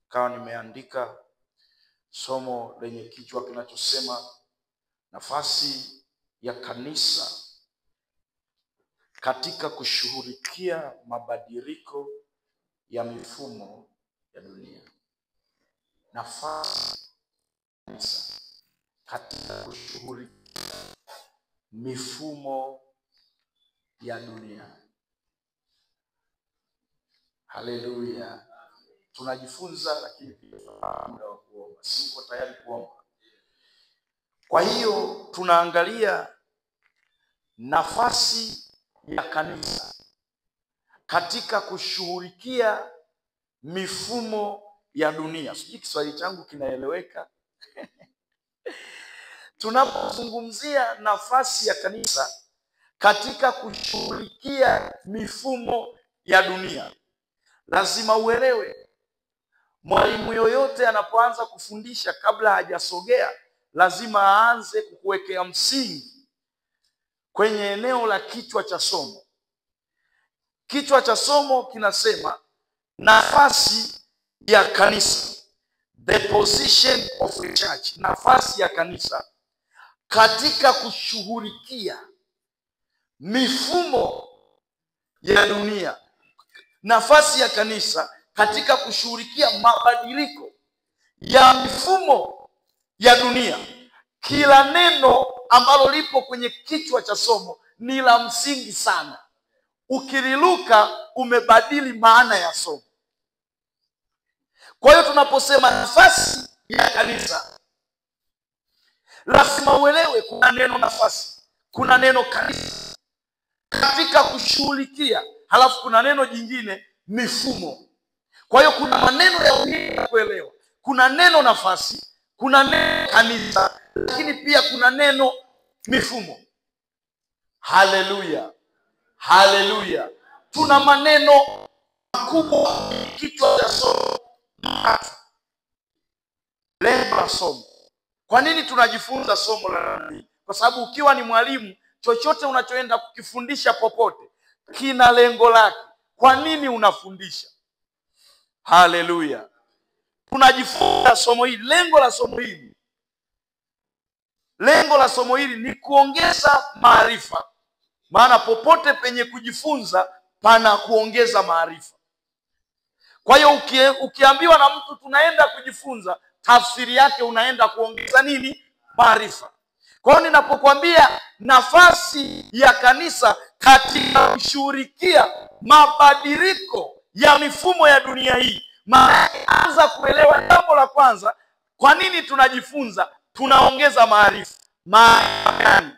kawa nimeandika somo lenye kichwa kinachosema nafasi ya kanisa katika kushughulikia mabadiliko ya mifumo ya dunia. Nafasi ya kanisa katika kushughulikia mifumo ya dunia. Haleluya. Tunajifunza lakini pia muda wa kuomba. Siko tayari kuomba. Kwa hiyo tunaangalia nafasi ya kanisa katika kushughulikia mifumo ya dunia. Sijui Kiswahili changu kinaeleweka. Tunapozungumzia nafasi ya kanisa katika kushughulikia mifumo ya dunia, lazima uelewe, mwalimu yoyote anapoanza kufundisha, kabla hajasogea, lazima aanze kukuwekea msingi kwenye eneo la kichwa cha somo. Kichwa cha somo kinasema nafasi ya kanisa, the position of the church. Nafasi ya kanisa katika kushughulikia mifumo ya dunia. Nafasi ya kanisa katika kushughulikia mabadiliko ya mifumo ya dunia. Kila neno ambalo lipo kwenye kichwa cha somo ni la msingi sana. Ukililuka umebadili maana ya somo. Kwa hiyo tunaposema nafasi ya kanisa, lazima uelewe kuna neno nafasi, kuna neno kanisa katika kushughulikia, halafu kuna neno jingine mifumo. Kwa hiyo kuna maneno ya muhimu kuelewa. Kuna neno nafasi, kuna neno kanisa, lakini pia kuna neno mifumo. Haleluya. Haleluya. Tuna maneno makubwa kichwa cha somo. Lengo la somo. Kwa nini tunajifunza somo la nani? Kwa sababu ukiwa ni mwalimu, chochote unachoenda kukifundisha popote kina lengo lake. Kwa nini unafundisha? Haleluya. Tunajifunza somo hili. Lengo la somo hili ni kuongeza maarifa. Maana popote penye kujifunza pana kuongeza maarifa. Kwa hiyo ukiambiwa na mtu tunaenda kujifunza, tafsiri yake unaenda kuongeza nini? Maarifa. Kwa hiyo ninapokuambia nafasi ya kanisa katika kushughulikia mabadiliko ya mifumo ya dunia hii, anza kuelewa jambo la kwanza, kwa nini tunajifunza? Tunaongeza maarifa. Maarifa gani?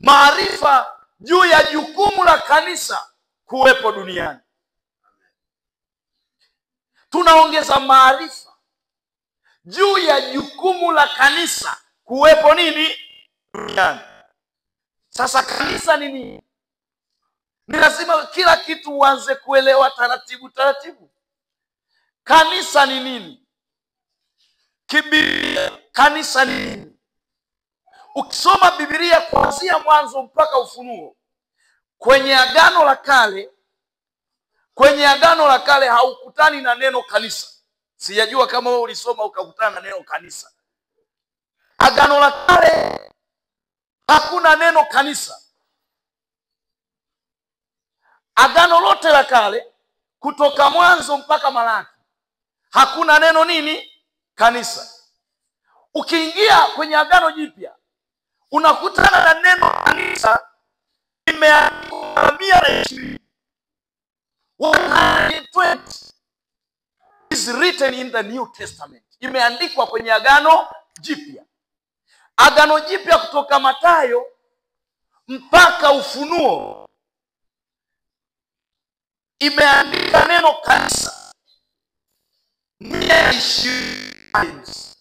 Maarifa juu ya jukumu la kanisa kuwepo duniani. Tunaongeza maarifa juu ya jukumu la kanisa kuwepo nini? Duniani. Sasa kanisa ni nini? Ni lazima kila kitu uanze kuelewa taratibu. Kanisa ni nini? Kibiblia, kanisa ni nini? Ukisoma Biblia kuanzia Mwanzo mpaka Ufunuo, kwenye Agano la Kale haukutani na neno kanisa. Sijajua kama wewe ulisoma ukakutana na neno kanisa. Agano la Kale hakuna neno kanisa. Agano lote la Kale kutoka Mwanzo mpaka Malaki hakuna neno nini? Kanisa. Ukiingia kwenye Agano Jipya unakutana na neno kanisa imeandikwa 120. 120 is written in the New Testament. Imeandikwa kwenye Agano Jipya. Agano Jipya kutoka Mathayo mpaka Ufunuo imeandika neno kanisa 120.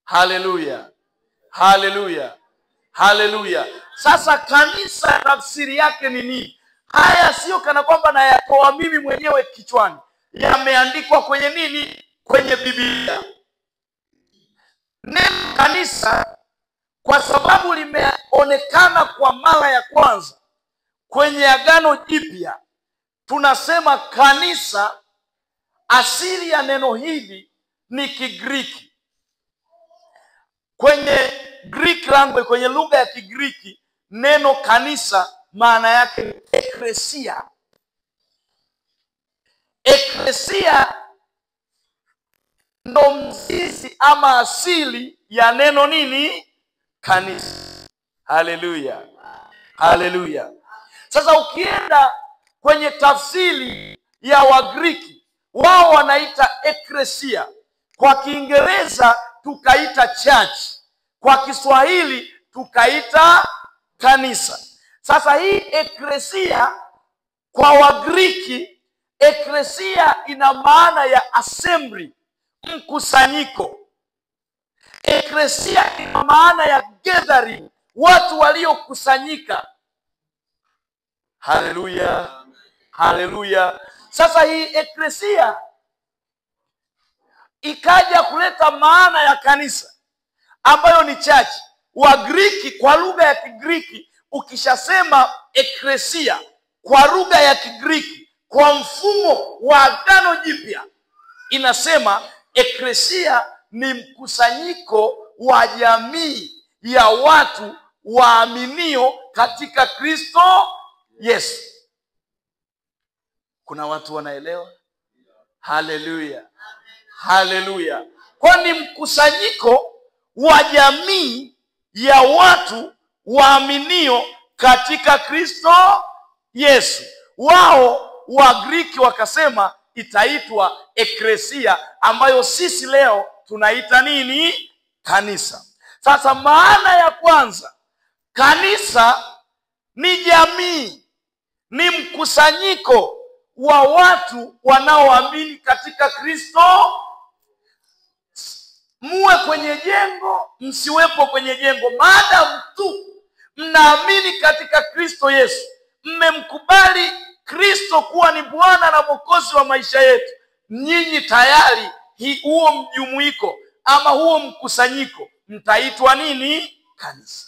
Haleluya. Haleluya. Haleluya. Sasa kanisa tafsiri yake ni nini? Haya sio kana kwamba nayatoa mimi mwenyewe kichwani. Yameandikwa kwenye nini? Kwenye Biblia. Neno kanisa kwa sababu limeonekana kwa mara ya kwanza kwenye Agano Jipya, tunasema kanisa, asili ya neno hili ni Kigiriki. Kwenye Greek language, kwenye lugha ya Kigiriki, neno kanisa maana yake ni eklesia. Eklesia ndo mzizi ama asili ya neno nini? Kanisa. Haleluya, haleluya. Sasa ukienda kwenye tafsiri ya Wagiriki, wao wanaita eklesia. Kwa Kiingereza tukaita church, kwa Kiswahili tukaita kanisa. Sasa hii eklesia kwa Wagiriki, eklesia ina maana ya assembly, mkusanyiko. Eklesia ina maana ya gathering, watu waliokusanyika. Haleluya, haleluya. Sasa hii eklesia ikaja kuleta maana ya kanisa ambayo ni church. Wagiriki kwa lugha ya Kigiriki, ukishasema eklesia kwa lugha ya Kigiriki, kwa mfumo wa Agano Jipya, inasema eklesia ni mkusanyiko wa jamii ya watu waaminio katika Kristo Yesu. Kuna watu wanaelewa? Haleluya, haleluya. Kwani mkusanyiko wa jamii ya watu waaminio katika Kristo Yesu. Wao Wagiriki wakasema itaitwa eklesia, ambayo sisi leo tunaita nini? Kanisa. Sasa maana ya kwanza, kanisa ni jamii, ni mkusanyiko wa watu wanaoamini katika Kristo. Muwe kwenye jengo, msiwepo kwenye jengo, maadamu tu mnaamini katika Kristo Yesu, mmemkubali Kristo kuwa ni Bwana na Mwokozi wa maisha yetu, nyinyi tayari huo mjumuiko ama huo mkusanyiko mtaitwa nini? Kanisa.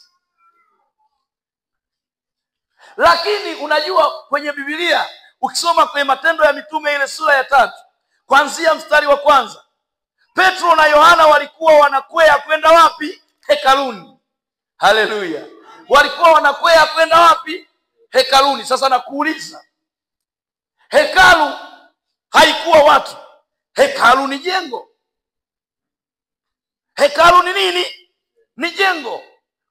Lakini unajua kwenye Biblia, ukisoma kwenye Matendo ya Mitume ile sura ya 3 kuanzia mstari wa 1, Petro na Yohana walikuwa wanakwea kwenda wapi? Hekaluni. Haleluya. Walikuwa wanakwea kwenda wapi? Hekaluni. Sasa nakuuliza, hekalu haikuwa watu, hekalu ni jengo. Hekalu ni nini? Ni jengo.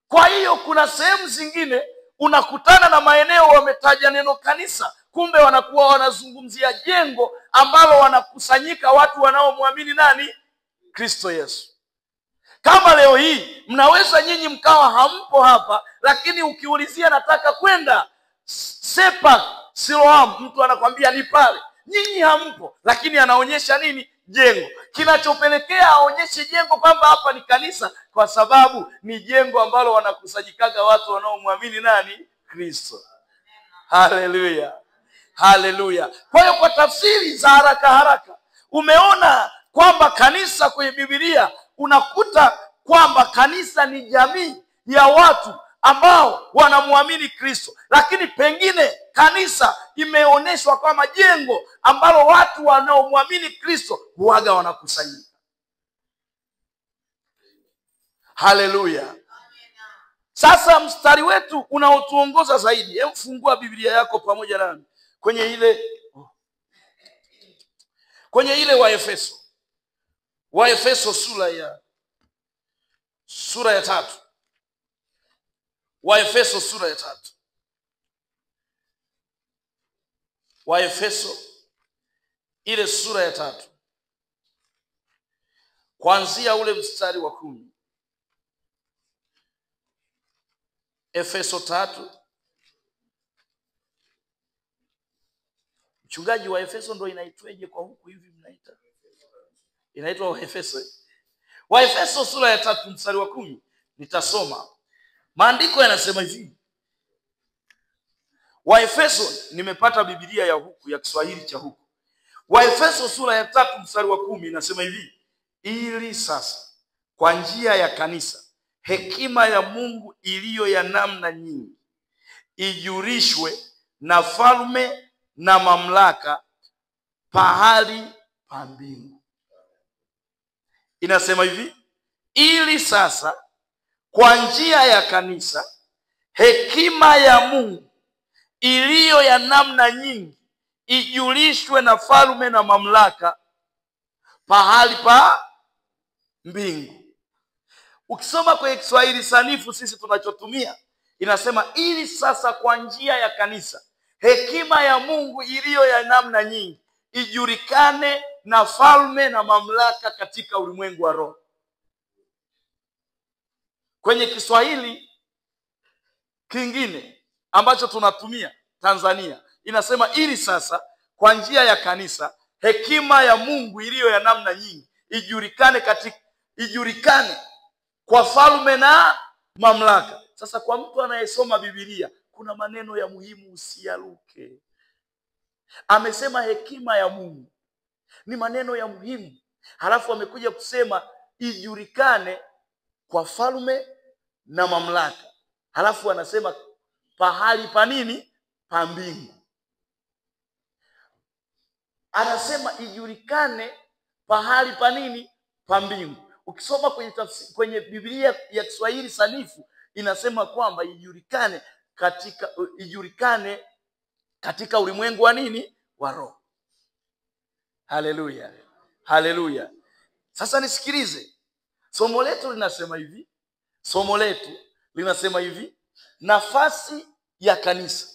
Kwa hiyo kuna sehemu zingine unakutana na maeneo wametaja neno kanisa, kumbe wanakuwa wanazungumzia jengo ambalo wanakusanyika watu wanaomwamini nani? Kristo Yesu. Kama leo hii mnaweza nyinyi mkawa hampo hapa, lakini ukiulizia nataka kwenda Sepak Siloam, mtu anakwambia ni pale. Nyinyi hampo, lakini anaonyesha nini? Jengo. Kinachopelekea aonyeshe jengo kwamba hapa ni kanisa, kwa sababu ni jengo ambalo wanakusanyikaga watu wanaomwamini nani? Kristo. Haleluya, haleluya. Kwa hiyo kwa tafsiri za haraka haraka, umeona kwamba kanisa kwenye Biblia, unakuta kwamba kanisa ni jamii ya watu ambao wanamwamini Kristo, lakini pengine kanisa imeonyeshwa kama jengo ambalo watu wanaomwamini Kristo huaga wanakusanyika. Haleluya. Sasa mstari wetu unaotuongoza zaidi, hebu fungua Biblia yako pamoja nami kwenye ile Waefeso sura ya 3. Waefeso sura ya 3. Waefeso ile sura ya 3 kuanzia ule mstari wa 10. Efeso 3. Mchungaji, wa Efeso ndo inaitweje kwa huku hivi mnaita? Inaitwa Waefeso. Waefeso sura ya 3 mstari wa 10 nitasoma. Maandiko yanasema hivi. Waefeso, nimepata Biblia ya huku, ya Kiswahili cha huku. Waefeso sura ya 3 mstari wa 10 inasema hivi: ili sasa kwa njia ya kanisa hekima ya Mungu iliyo ya namna nyingi ijulishwe na falme na mamlaka pahali pa mbingu. Inasema hivi, ili sasa kwa njia ya kanisa hekima ya Mungu iliyo ya namna nyingi ijulishwe na falme na mamlaka pahali pa mbingu. Ukisoma kwenye Kiswahili sanifu sisi tunachotumia, inasema ili sasa kwa njia ya kanisa hekima ya Mungu iliyo ya namna nyingi ijulikane na falme na mamlaka katika ulimwengu wa roho. Kwenye Kiswahili kingine ambacho tunatumia Tanzania, inasema ili sasa kwa njia ya kanisa hekima ya Mungu iliyo ya namna nyingi ijulikane kwa falme na mamlaka. Sasa kwa mtu anayesoma Biblia, kuna maneno ya muhimu usiyaruke. Amesema hekima ya Mungu, ni maneno ya muhimu. Halafu amekuja kusema ijulikane kwa falme na mamlaka. Halafu anasema pahali pa nini? Pa mbingu. Anasema ijulikane pahali pa nini? Pa mbingu. Ukisoma kwenye Biblia ya Kiswahili sanifu inasema kwamba ijulikane katika ulimwengu wa nini? Wa roho. Haleluya. Haleluya. Sasa nisikilize. Somo letu linasema hivi, nafasi ya kanisa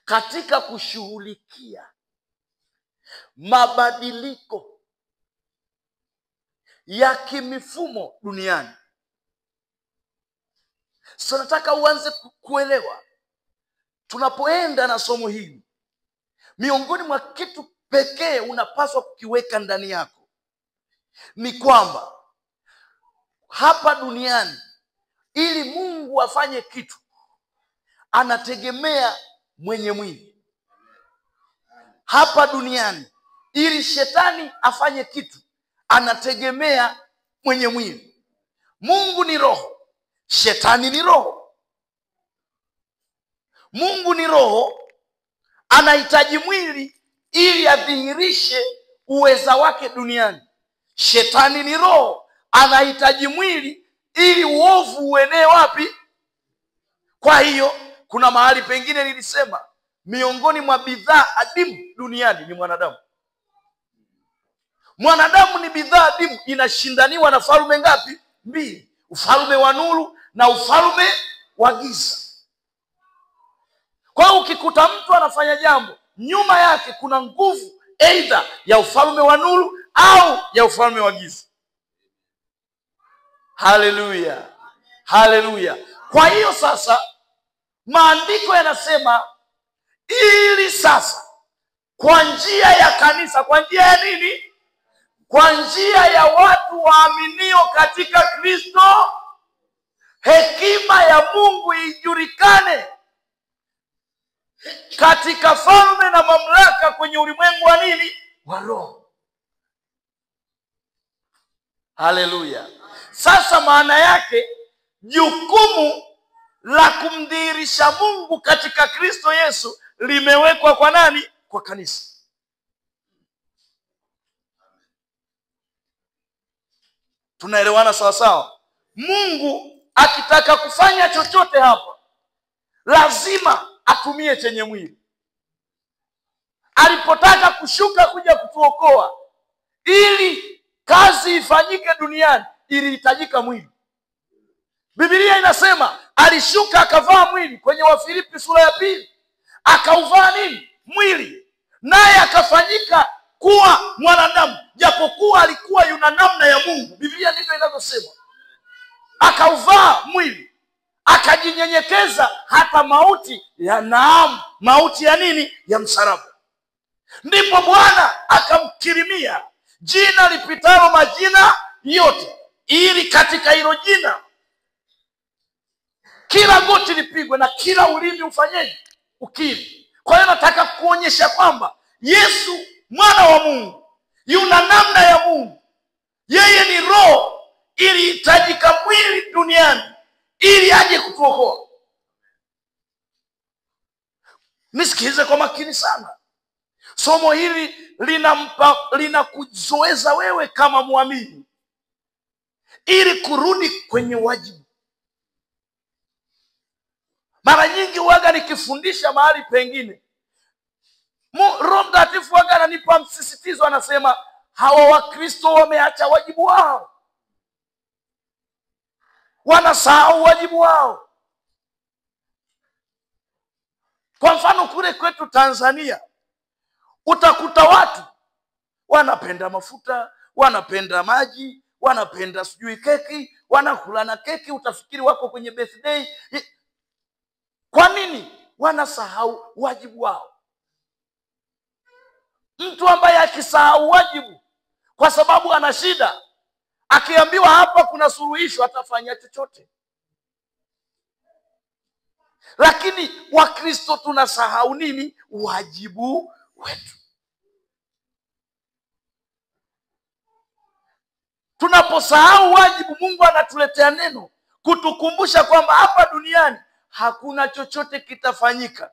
katika kushughulikia mabadiliko ya kimifumo duniani. So nataka uanze kuelewa, tunapoenda na somo hili, miongoni mwa kitu pekee unapaswa kukiweka ndani yako ni kwamba hapa duniani ili Mungu afanye kitu anategemea mwenye mwili. Hapa duniani ili shetani afanye kitu anategemea mwenye mwili. Mungu ni roho, shetani ni roho. Mungu ni roho, anahitaji mwili ili adhihirishe uweza wake duniani. Shetani ni roho, anahitaji mwili ili uovu uenee wapi? Kwa hiyo kuna mahali pengine nilisema miongoni mwa bidhaa adimu duniani ni mwanadamu. Mwanadamu ni bidhaa adimu, inashindaniwa na falme ngapi? Mbili, ufalme wa nuru na ufalme wa giza. Kwa hiyo ukikuta mtu anafanya jambo, nyuma yake kuna nguvu aidha ya ufalme wa nuru au ya ufalme wa giza. Haleluya. Haleluya. Kwa hiyo sasa maandiko yanasema ili sasa kwa njia ya kanisa, kwa njia ya nini? Kwa njia ya watu waaminio katika Kristo, hekima ya Mungu ijulikane katika falme na mamlaka kwenye ulimwengu wa nini? Wa roho. Haleluya. Sasa maana yake jukumu la kumdhihirisha Mungu katika Kristo Yesu limewekwa kwa nani? Kwa kanisa. Tunaelewana sawa sawa? Mungu akitaka kufanya chochote hapa lazima atumie chenye mwili. Alipotaka kushuka kuja kutuokoa ili kazi ifanyike duniani ilihitajika mwili. Biblia inasema alishuka akavaa mwili. Kwenye Wafilipi sura ya 2 akauvaa nini? Mwili. Naye akafanyika kuwa mwanadamu, japokuwa alikuwa yuna namna ya Mungu. Biblia ndivyo inavyosema. Akauvaa mwili, akajinyenyekeza hata mauti ya mauti ya nini? Ya msalaba. Ndipo Bwana akamkirimia jina lipitalo majina yote, ili katika hilo jina kila goti lipigwe na kila ulimi ufanyeje? Ukiri. Kwa hiyo nataka kuonyesha kwamba Yesu mwana wa Mungu yuna namna ya Mungu. Yeye ni roho, ilihitajika mwili duniani ili aje kutuokoa. Nisikize kwa makini sana. Somo hili linakuzoeza wewe kama muamini ili kurudi kwenye wajibu. Mara nyingi huwaga nikifundisha mahali pengine, Roho Mtakatifu huwaga ananipa msisitizo, anasema hawa Wakristo wameacha wajibu wao, wanasahau wajibu wao. Kwa mfano kule kwetu Tanzania utakuta watu wanapenda mafuta, wanapenda maji, wanapenda sijui keki, wanakula na keki, utafikiri wako kwenye birthday. Kwa nini? Wanasahau wajibu wao. Mtu ambaye akisahau wajibu kwa sababu ana shida, akiambiwa hapa kuna suluhisho, atafanya chochote. Lakini Wakristo tunasahau nini? Wajibu wetu. Tunaposahau wajibu, Mungu anatuletea neno kutukumbusha kwamba hapa duniani hakuna chochote kitafanyika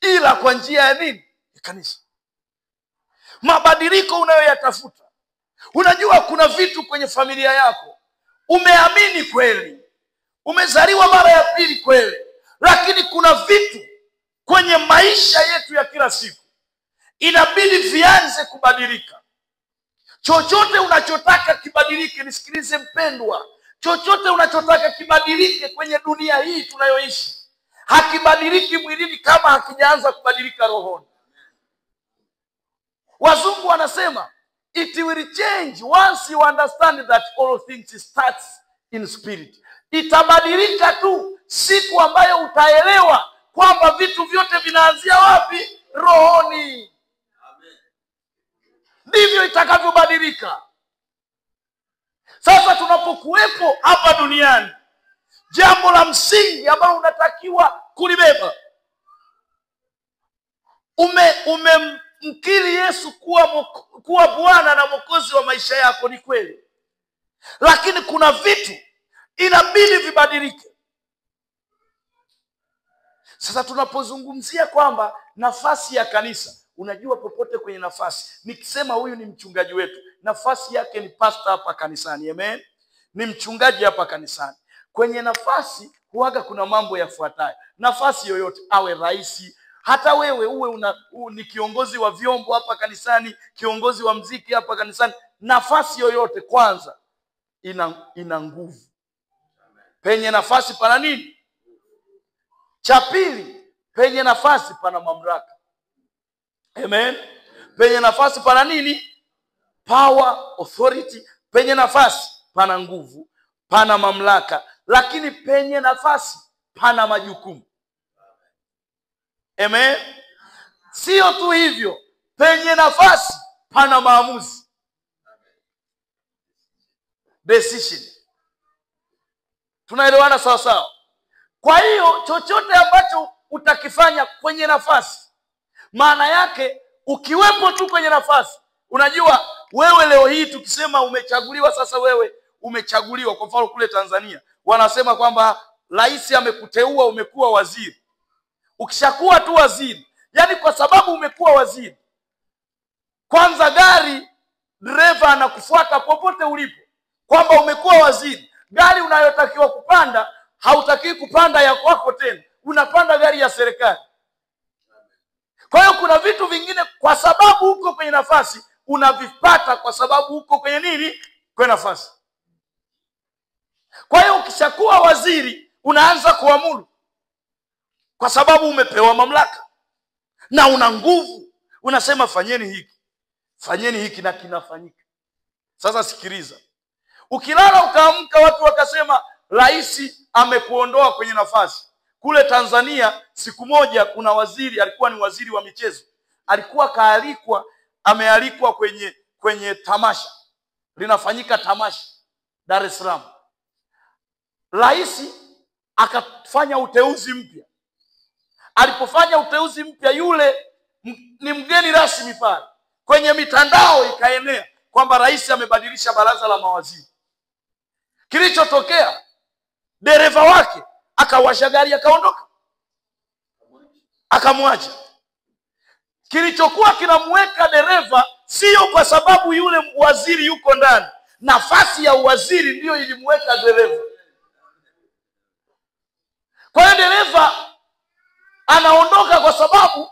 ila kwa njia ya nini? Ya kanisa. Mabadiliko unayoyatafuta, unajua kuna vitu kwenye familia yako umeamini kweli, umezaliwa mara ya pili kweli, lakini kuna vitu kwenye maisha yetu ya kila siku inabidi vianze kubadilika. Chochote unachotaka kibadilike, nisikilize mpendwa, chochote unachotaka kibadilike kwenye dunia hii tunayoishi, hakibadiliki mwilini kama hakijaanza kubadilika rohoni. Wazungu wanasema it will change once you understand that all things starts in spirit. Itabadilika tu siku ambayo utaelewa kwamba vitu vyote vinaanzia wapi? Rohoni. Ndivyo itakavyobadilika. Sasa tunapokuwepo hapa duniani, jambo la msingi ambalo unatakiwa kulibeba, umemkiri Yesu kuwa Bwana na Mwokozi wa maisha yako, ni kweli, lakini kuna vitu inabidi vibadilike. Sasa tunapozungumzia kwamba nafasi ya kanisa, unajua popote kwenye nafasi, nikisema huyu ni mchungaji wetu, nafasi yake ni pastor hapa kanisani, amen, ni mchungaji hapa kanisani. Kwenye nafasi huaga kuna mambo yafuatayo. Nafasi yoyote, awe rais, hata wewe uwe ni kiongozi wa vyombo hapa kanisani, kiongozi wa mziki hapa kanisani, nafasi yoyote kwanza ina nguvu. Penye nafasi pana nini? Cha pili, penye nafasi pana mamlaka. Amen. Penye nafasi pana nini? Power, authority. Penye nafasi pana nguvu, pana mamlaka, lakini penye nafasi pana majukumu. Amen. Sio tu hivyo, penye nafasi pana maamuzi. Decision. Tunaelewana sawa sawa? Kwa hiyo chochote ambacho utakifanya kwenye nafasi, maana yake ukiwepo tu kwenye nafasi, unajua wewe leo hii tukisema umechaguliwa, sasa wewe umechaguliwa, kwa mfano kule Tanzania wanasema kwamba rais amekuteua umekuwa waziri. Ukishakuwa tu waziri, yani kwa sababu umekuwa waziri, kwanza gari dereva anakufuata popote ulipo, kwamba umekuwa waziri. Gari unayotakiwa kupanda hautakiwi kupanda ya kwako tena, unapanda gari ya serikali. Kwa hiyo kuna vitu vingine kwa sababu uko kwenye nafasi unavipata kwa sababu uko kwenye nini? Kwenye nafasi. Kwa hiyo ukishakuwa waziri unaanza kuamuru kwa sababu umepewa mamlaka na una nguvu, unasema fanyeni hiki na kinafanyika. Sasa sikiliza, ukilala ukaamka watu wakasema rais amekuondoa kwenye nafasi. Kule Tanzania siku moja kuna waziri, alikuwa ni waziri wa michezo, alikuwa amealikwa kwenye tamasha, linafanyika tamasha Dar es Salaam. Rais akafanya uteuzi mpya. Alipofanya uteuzi mpya, yule ni mgeni rasmi pale, kwenye mitandao ikaenea kwamba rais amebadilisha baraza la mawaziri. Kilichotokea, dereva wake akawasha gari akaondoka. akamwacha. Kilichokuwa kinamweka dereva sio kwa sababu yule waziri yuko ndani, nafasi ya uwaziri ndiyo ilimweka dereva. Kwa hiyo dereva anaondoka kwa sababu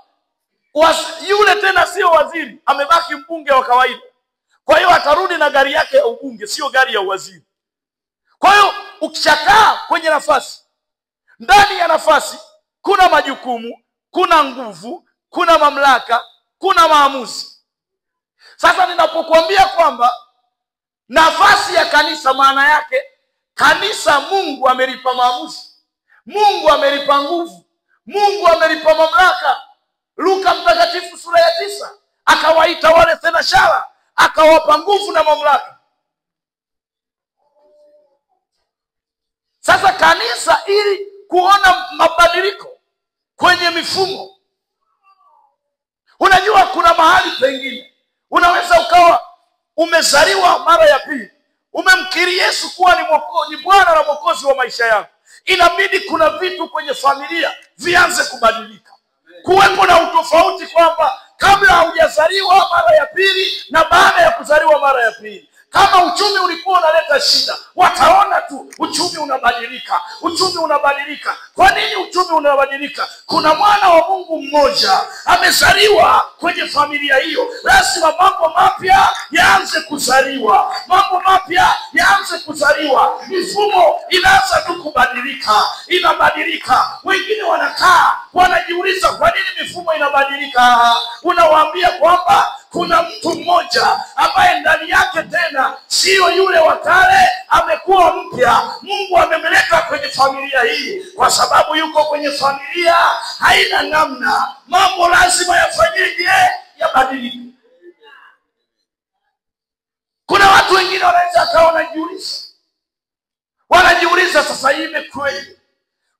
yule tena sio waziri, amebaki mbunge wa kawaida. Kwa hiyo atarudi na gari yake ya ubunge, sio gari ya uwaziri. Kwa hiyo ukishakaa kwenye nafasi, ndani ya nafasi kuna majukumu, kuna nguvu, kuna mamlaka, kuna maamuzi. Sasa ninapokuambia kwamba nafasi ya kanisa, maana yake kanisa Mungu amelipa maamuzi, Mungu amelipa nguvu, Mungu amelipa mamlaka. Luka mtakatifu sura ya 9 akawaita wale thenashara, akawapa nguvu na mamlaka. Sasa kanisa, ili kuona mabadiliko kwenye mifumo, unajua kuna mahali pengine unaweza ukawa umezaliwa mara ya pili, umemkiri Yesu kuwa ni Bwana na Mwokozi wa maisha yako, inabidi kuna vitu kwenye familia vianze kubadilika. Kuwepo na utofauti kwamba kabla haujazaliwa mara ya pili na baada ya kuzaliwa mara ya pili. Kama uchumi ulikuwa unaleta shida, wataona tu uchumi unabadilika, uchumi unabadilika. Kwa nini uchumi unabadilika? Kuna mwana wa Mungu mmoja amezaliwa kwenye familia hiyo. Lazima mambo mapya yaanze kuzaliwa, mambo mapya yaanze kuzaliwa. Mifumo inaanza tu kubadilika, inabadilika. Wengine wanakaa wanajiuliza kwa nini mifumo inabadilika. Unawaambia kwamba kuna mtu mmoja ambaye ndani yake tena sio yule wa kale, amekuwa mpya. Mungu amemleta kwenye familia hii kwa sababu yuko kwenye familia, haina namna, mambo lazima yafanyeje? Yabadilike. Kuna watu wengine wanaweza akawa wanajiuliza sasa hivi imekweje?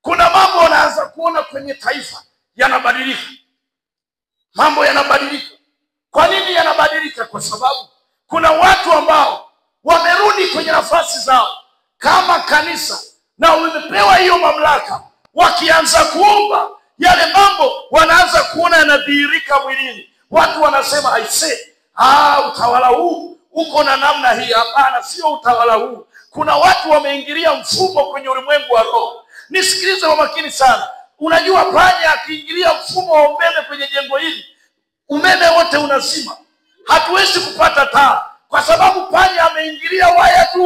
Kuna mambo wanaanza kuona kwenye taifa yanabadilika, mambo yanabadilika. Kwa nini yanabadilika? Kwa sababu kuna watu ambao wamerudi kwenye nafasi zao kama kanisa na wamepewa hiyo mamlaka. Wakianza kuomba, yale mambo wanaanza kuona yanadhihirika mwilini. Watu wanasema aise, utawala huu uko na namna hii. Hapana, sio utawala huu. Kuna watu wameingilia mfumo kwenye ulimwengu wa roho. Nisikilize kwa makini sana. Unajua panya akiingilia mfumo wa umeme kwenye jengo hili, umeme wote unazima. Hatuwezi kupata taa kwa sababu panya ameingilia waya tu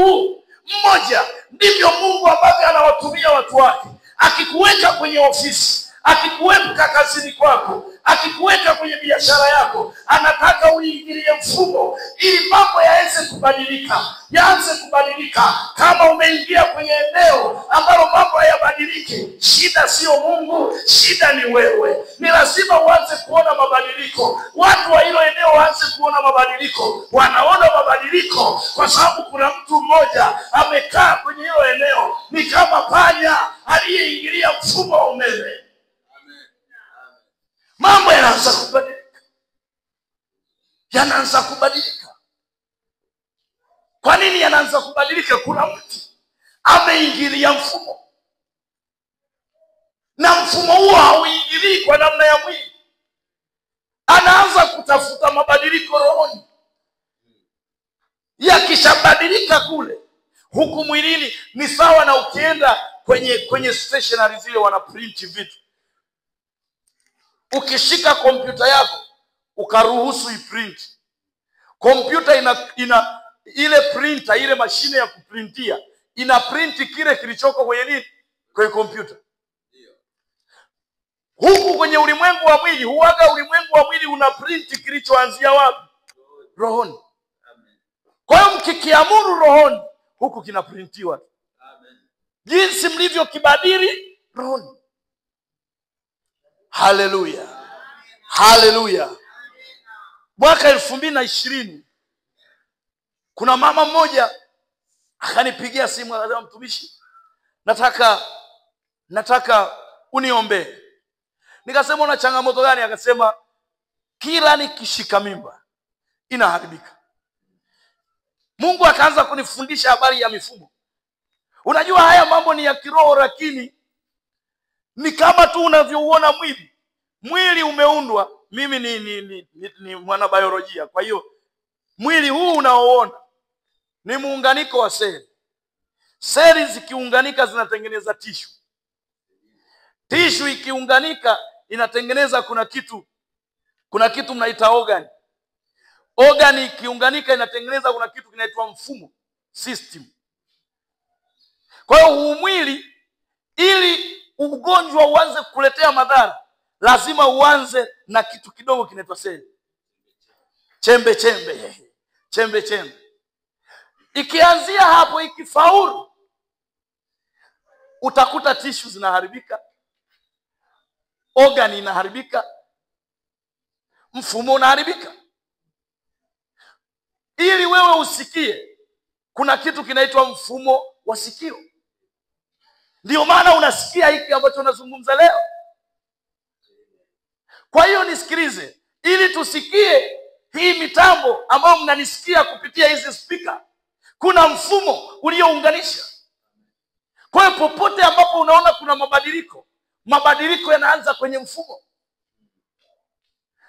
mmoja. Ndivyo Mungu ambavyo anawatumia watu wake. Akikuweka kwenye ofisi, akikuweka kazini kwako, akikuweka kwenye biashara yako, anataka uingilie mfumo ili mambo yaanze kubadilika, yaanze kubadilika. Kama umeingia kwenye eneo ambalo mambo hayabadiliki, shida sio Mungu, shida ni wewe. Ni lazima uanze kuona mabadiliko. Watu wa hilo eneo waanze kuona mabadiliko. Wanaona mabadiliko kwa sababu kuna mtu mmoja amekaa kwenye hilo eneo, ni kama panya aliyeingilia mfumo wa umeme. Mambo yanaanza kubadilika, yanaanza kubadilika. Kwa nini yanaanza kubadilika? Kuna mtu ameingilia mfumo, na mfumo huo hauingilii kwa namna ya mwili. Anaanza kutafuta mabadiliko rohoni. Yakishabadilika kule, huku mwilini ni sawa na ukienda kwenye stationery zile wana print vitu. Ukishika kompyuta yako ukaruhusu iprint, kompyuta ina ile printer, ile mashine ya kuprintia, ina print kile kilichoko kwenye nini? Kwenye kompyuta. Huku kwenye ulimwengu wa mwili, huaga ulimwengu wa mwili una print kilichoanzia wapi? Rohoni. Kwa hiyo mkikiamuru rohoni, huku kinaprintiwa. Jinsi mlivyo kibadili rohoni. Haleluya. Haleluya. Mwaka 2020 kuna mama mmoja akanipigia simu, akasema mtumishi, nataka uniombe. Nikasema una changamoto gani? Akasema kila nikishika mimba inaharibika. Mungu akaanza kunifundisha habari ya mifumo. Unajua haya mambo ni ya kiroho, lakini ni kama tu unavyouona mwili. mwili umeundwa, mimi ni mwanabiolojia, kwa hiyo mwili huu unaoona ni muunganiko wa seli. Seli zikiunganika zinatengeneza tishu. Tishu ikiunganika inatengeneza kuna kitu mnaita organ. Organ ikiunganika inatengeneza kuna kitu kinaitwa mfumo, system. Kwa hiyo huu mwili, ili ugonjwa uanze kuletea madhara, lazima uanze na kitu kidogo kinaitwa seli. Chembe chembe. Ikianzia hapo, ikifaulu, utakuta tishu zinaharibika, organ inaharibika, mfumo unaharibika. Ili wewe usikie, kuna kitu kinaitwa mfumo wa sikio. Ndio maana unasikia hiki ambacho nazungumza leo. Kwa hiyo nisikilize, ili tusikie hii mitambo ambayo mnanisikia kupitia hizi speaker, kuna mfumo uliounganisha. Kwa hiyo popote ambapo unaona kuna mabadiliko yanaanza kwenye mfumo.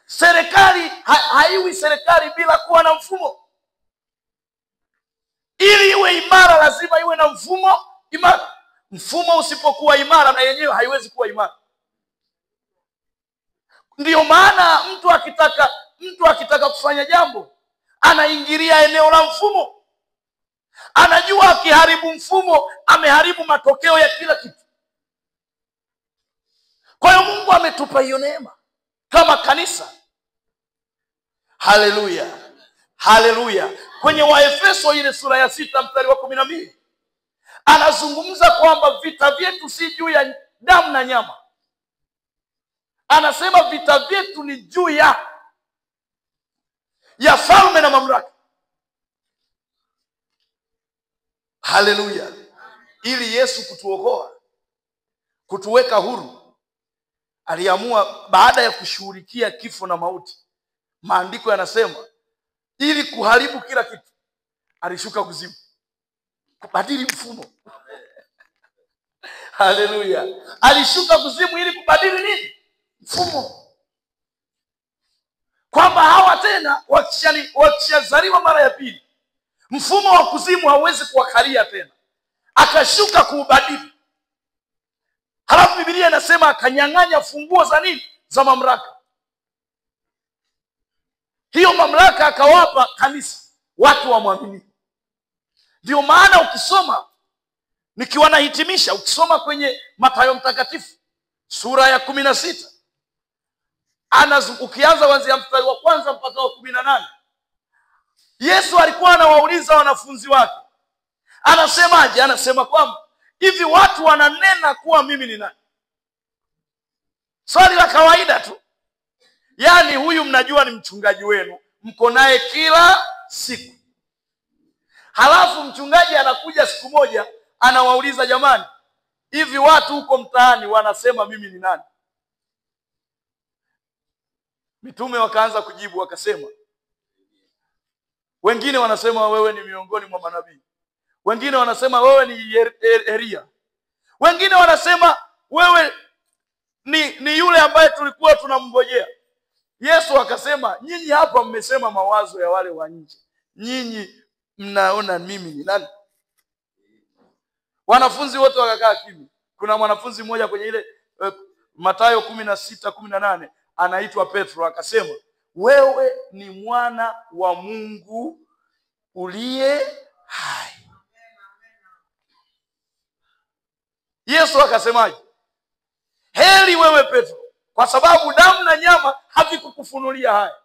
Serikali haiwi serikali bila kuwa na mfumo. Ili iwe imara lazima iwe na mfumo imara. Mfumo usipokuwa imara, na yenyewe haiwezi kuwa imara. Ndiyo maana mtu akitaka kufanya jambo, anaingilia eneo la mfumo. Anajua akiharibu mfumo, ameharibu matokeo ya kila kitu. Kwa hiyo Mungu ametupa hiyo neema kama kanisa. Haleluya. Haleluya. Kwenye Waefeso ile sura ya 6 mstari wa 12, anazungumza kwamba vita vyetu si juu ya damu na nyama. Anasema vita vyetu ni juu ya falme na mamlaka. Haleluya. Ili Yesu kutuokoa, kutuweka huru, aliamua baada ya kushughulikia kifo na mauti. Maandiko yanasema ili kuharibu kila kitu, alishuka kuzimu, kubadili mfumo. Haleluya. Alishuka kuzimu ili kubadili nini? Mfumo. Kwamba hawa tena wakishazaliwa mara ya pili, mfumo wa kuzimu hauwezi kuwakalia tena. Akashuka kuubadili. Halafu Biblia inasema akanyang'anya funguo za nini? Za mamlaka. Hiyo mamlaka akawapa kanisa, watu wamwamini. Ndio maana ukisoma, nikiwa nahitimisha, ukisoma kwenye Mathayo Mtakatifu sura ya 16, ukianza kuanzia mstari wa 1 mpaka wa 18, Yesu alikuwa anawauliza wanafunzi wake. Anasemaje? Anasema kwamba hivi watu wananena kuwa mimi ni nani? Swali la kawaida tu. Yaani huyu mnajua ni mchungaji wenu, mko naye kila siku. Halafu mchungaji anakuja siku moja, anawauliza, jamani, hivi watu huko mtaani wanasema mimi ni nani? Mitume wakaanza kujibu, wakasema, wengine wanasema wewe ni miongoni mwa manabii, wengine wanasema wewe ni Elia, wengine wanasema wewe ni yule ambaye tulikuwa tunamngojea. Yesu akasema, nyinyi hapa mmesema mawazo ya wale wa nje, nyinyi mnaona mimi ni nani? Wanafunzi wote wakakaa kimya. Kuna mwanafunzi mmoja kwenye ile Mathayo 16:18 anaitwa Petro, akasema, wewe ni mwana wa Mungu uliye hai. Yesu akasemaje? Heri wewe Petro, kwa sababu damu na nyama havikukufunulia haya,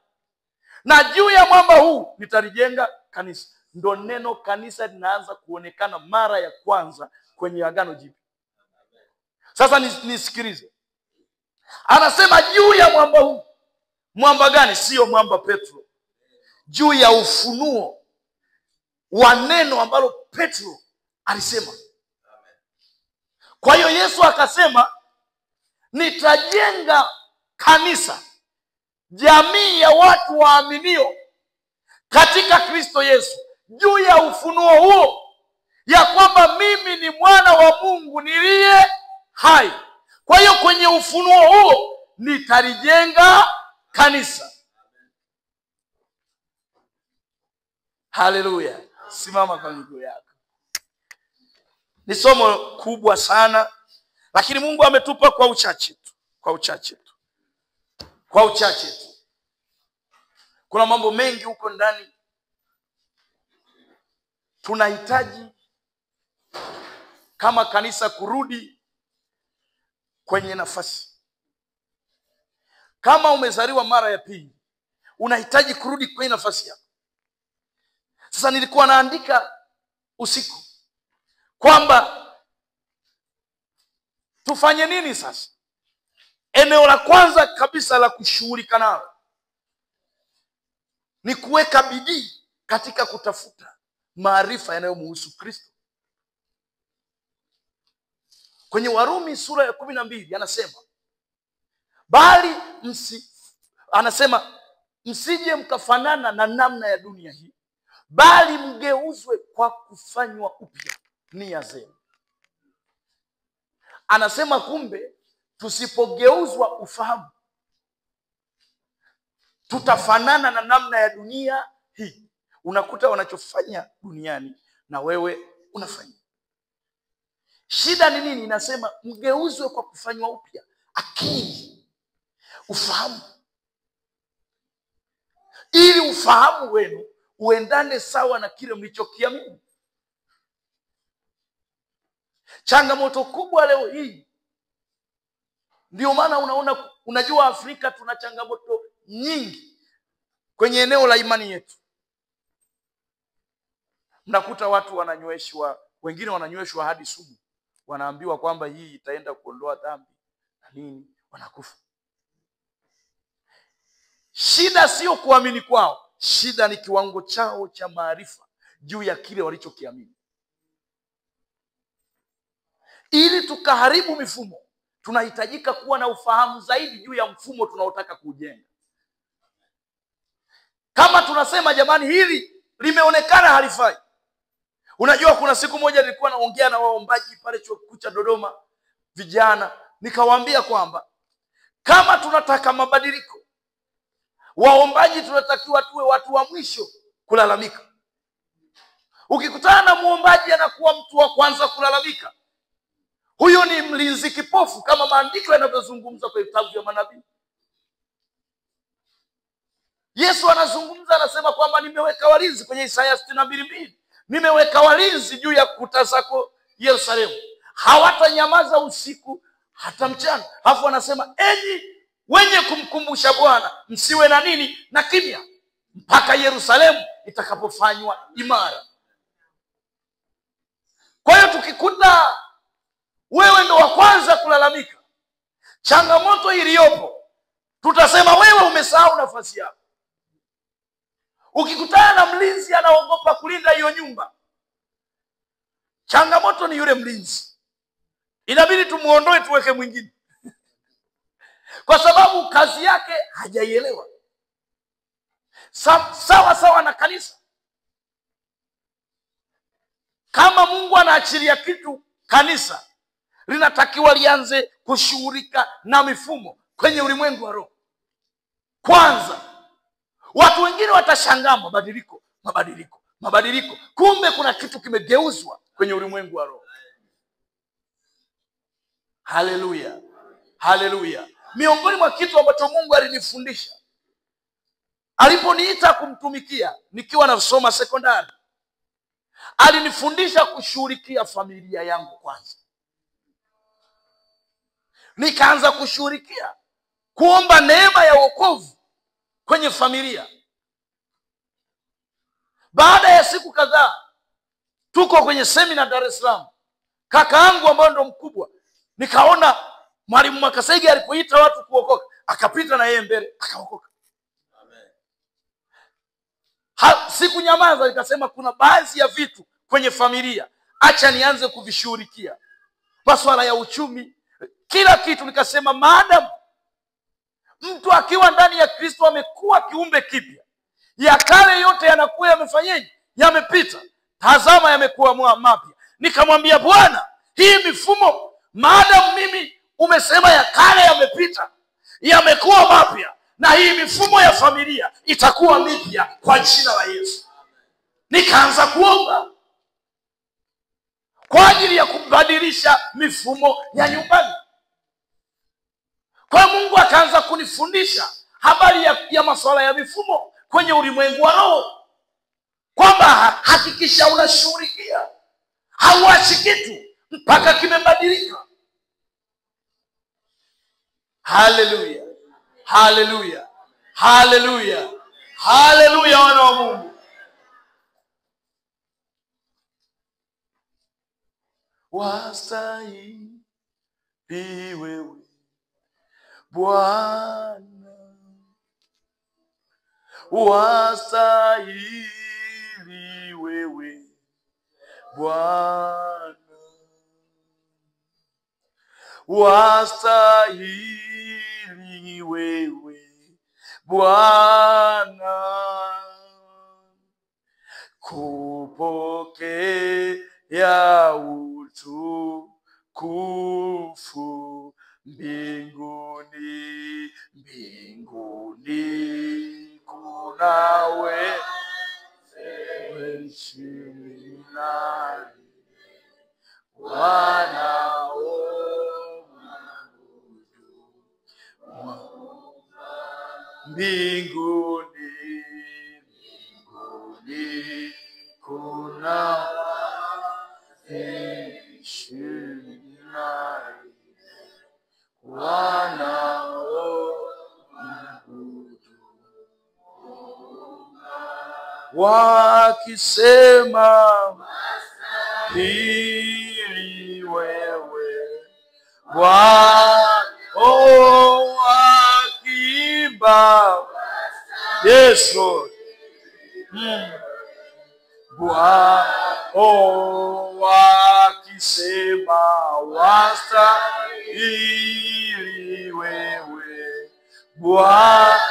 na juu ya mwamba huu nitalijenga kanisa. Ndo neno kanisa linaanza kuonekana mara ya kwanza kwenye Agano Jipya. Sasa nisikilize. Anasema juu ya mwamba huu. Mwamba gani? Sio mwamba Petro. Juu ya ufunuo wa neno ambalo Petro alisema. Kwa hiyo Yesu akasema, nitajenga kanisa, jamii ya watu waaminio katika Kristo Yesu, juu ya ufunuo huo, ya kwamba mimi ni mwana wa Mungu niliye hai. Kwa hiyo kwenye ufunuo huo nitalijenga kanisa. Haleluya. Simama kwa miguu yako. Ni somo kubwa sana, lakini Mungu ametupa kwa uchache tu. Kuna mambo mengi huko ndani tunahitaji kama kanisa kurudi kwenye nafasi. Kama umezaliwa mara ya pili, unahitaji kurudi kwenye nafasi yako. Sasa nilikuwa naandika usiku kwamba tufanye nini sasa. Eneo la kwanza kabisa la kushughulika nalo ni kuweka bidii katika kutafuta maarifa yanayomhusu Kristo. Kwenye Warumi sura ya 12 anasema, bali msije mkafanana na namna ya dunia hii, bali mgeuzwe kwa kufanywa upya nia zenu. Anasema kumbe tusipogeuzwa ufahamu, tutafanana na namna ya dunia hii. Unakuta wanachofanya duniani na wewe unafanya. Shida ni nini? Inasema mgeuzwe kwa kufanywa upya akili, ufahamu, ili ufahamu wenu uendane sawa na kile mlichokiamini. Changamoto kubwa leo hii, ndio maana unajua Afrika tuna changamoto nyingi kwenye eneo la imani yetu. Mnakuta watu wengine wananyweshwa hadi sumu. Wanaambiwa kwamba hii itaenda kuondoa dhambi na nini, wanakufa. Shida sio kuamini kwao, shida ni kiwango chao cha maarifa juu ya kile walichokiamini. Ili tukaharibu mifumo, tunahitajika kuwa na ufahamu zaidi juu ya mfumo tunaotaka kujenga. Kama tunasema jamani, hili limeonekana halifai. Unajua kuna siku moja nilikuwa naongea na waombaji pale chuo kikuu cha Dodoma, vijana, nikawaambia kwamba kama tunataka mabadiliko, waombaji tunatakiwa tuwe watu wa mwisho kulalamika. Ukikutana na muombaji anakuwa mtu wa kwanza kulalamika, huyo ni mlinzi kipofu, kama maandiko yanavyozungumza kwa vitabu vya manabii. Yesu anazungumza, anasema kwamba nimeweka walinzi kwenye Isaya 62:2. Nimeweka walinzi juu ya kuta zako Yerusalemu, hawatanyamaza usiku hata mchana. Hapo anasema enyi wenye kumkumbusha Bwana, msiwe na nini na kimya, mpaka Yerusalemu itakapofanywa imara. Kwa hiyo tukikuta wewe ndo wa kwanza kulalamika, changamoto iliyopo, tutasema wewe umesahau nafasi yako. Ukikutana na mlinzi anaogopa kulinda hiyo nyumba, changamoto ni yule mlinzi. Inabidi tumuondoe tuweke mwingine kwa sababu kazi yake hajaielewa. Sawa na kanisa. Kama Mungu anaachilia kitu, kanisa linatakiwa lianze kushughulika na mifumo kwenye ulimwengu wa roho kwanza. Watu wengine watashangaa mabadiliko. Kumbe kuna kitu kimegeuzwa kwenye ulimwengu wa roho. Haleluya. Miongoni mwa kitu ambacho Mungu alinifundisha aliponiita kumtumikia nikiwa nasoma sekondari, alinifundisha kushughulikia familia yangu kwanza. Nikaanza kushughulikia kuomba neema ya wokovu kwenye familia. Baada ya siku kadhaa, tuko kwenye semina Dar es Salaam. Kaka yangu ambaye ndo mkubwa, nikaona Mwalimu Makasege alipoita watu kuokoka, akapita na yeye mbele akaokoka. Amen. Siku nyamaza, nikasema kuna baadhi ya vitu kwenye familia acha nianze kuvishughulikia. Masuala ya uchumi, kila kitu. Nikasema maadamu mtu akiwa ndani ya Kristo amekuwa kiumbe kipya, ya kale yote yanakuwa yamefanyaje? Yamepita, tazama yamekuwa mapya. Nikamwambia Bwana, hii mifumo maadamu mimi umesema ya kale yamepita, yamekuwa mapya, na hii mifumo ya familia itakuwa mipya kwa jina la Yesu. Nikaanza kuomba kwa ajili ya kubadilisha mifumo ya nyumbani. Kwa Mungu akaanza kunifundisha habari ya masuala ya mifumo kwenye ulimwengu wa roho, kwamba hakikisha unashughulikia, hauachi kitu mpaka kimebadilika. Haleluya, haleluya, haleluya, haleluya, wana wa Mungu. Wastahili wewe Bwana, wastahili wewe Bwana, wastahili wewe Bwana, kupokea utukufu mbinguni. Mbinguni kunawe chini nani wanaoabudu mbinguni. Mbinguni kunawe chini nani wanaoabudu, wakisema hili wewe Bwana, wakiimba yes Lord, Bwana, wakisema wastahili wewe Bwana,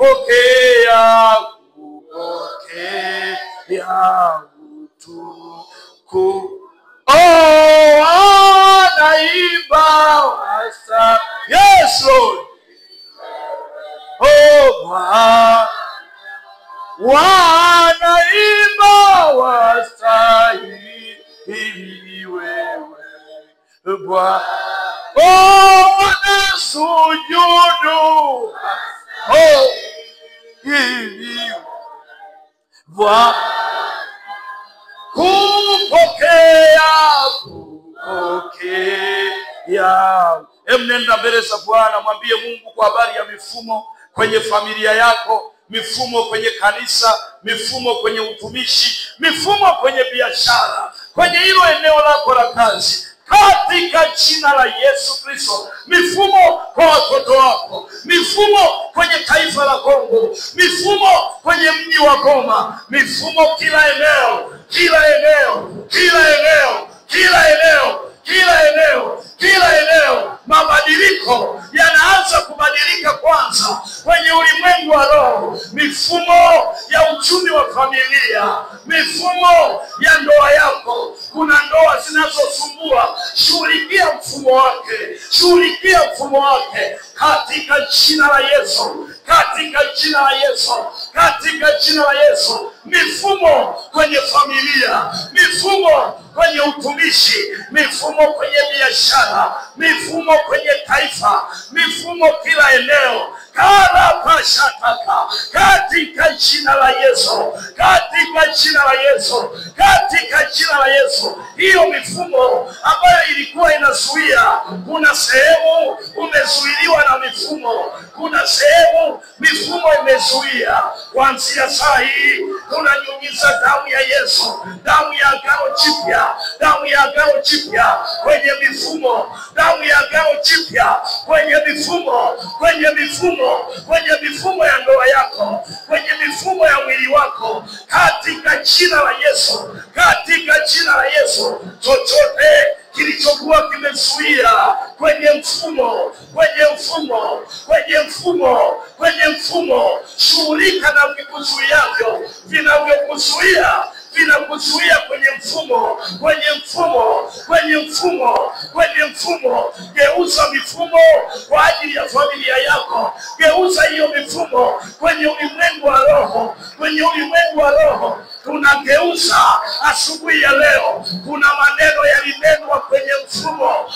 kupokea utukufu. Anaimba wasa yes Lord, Bwana, wanaimba wastahili wewe Bwana, wanasujudu ili Bwana, kupokea. Nenda mbele za Bwana, mwambie Mungu kwa habari ya mifumo kwenye familia yako, mifumo kwenye kanisa, mifumo kwenye utumishi, mifumo kwenye biashara, kwenye hilo eneo lako la kazi, katika jina la Yesu Kristo. Mifumo kwa watoto wako, mifumo kwenye taifa la Kongo, mifumo kwenye mji wa Goma, mifumo kila eneo, kila eneo, kila eneo, kila eneo, kila eneo, kila eneo. Mabadiliko yanaanza kubadilika kwanza kwenye ulimwengu wa roho. Mifumo ya uchumi wa familia, mifumo ya ndoa yako. Kuna ndoa zinazosumbua, shughulikia mfumo wake, shughulikia mfumo wake katika jina la Yesu, katika jina la Yesu, katika jina la Yesu. Mifumo kwenye familia, mifumo kwenye utumishi, mifumo kwenye biashara, mifumo kwenye taifa, mifumo kila eneo, karapashataka, katika jina la Yesu, katika jina la Yesu, katika jina la Yesu. Hiyo mifumo ambayo ilikuwa inazuia, kuna sehemu umezuiliwa na mifumo, kuna sehemu mifumo imezuia. Kuanzia saa hii tunanyunyiza damu ya Yesu, damu ya agano jipya, damu ya agano jipya kwenye mifumo, damu ya agano jipya kwenye mifumo, kwenye mifumo, kwenye mifumo ya ndoa yako, kwenye mifumo ya mwili wako, katika jina la Yesu, katika jina la Yesu. Chochote kilichokuwa kimezuia kwenye mfumo, kwenye mfumo, kwenye mfumo, kwenye mfumo, shughulika na vikuzuiavyo, vinavyokuzuia vinakuzuia kwenye mfumo, kwenye mfumo. Geuza mifumo kwa ajili ya familia yako. Geuza hiyo mifumo kwenye ulimwengu wa roho, tunageuza asubuhi ya leo. Kuna maneno yalinenwa kwenye mfumo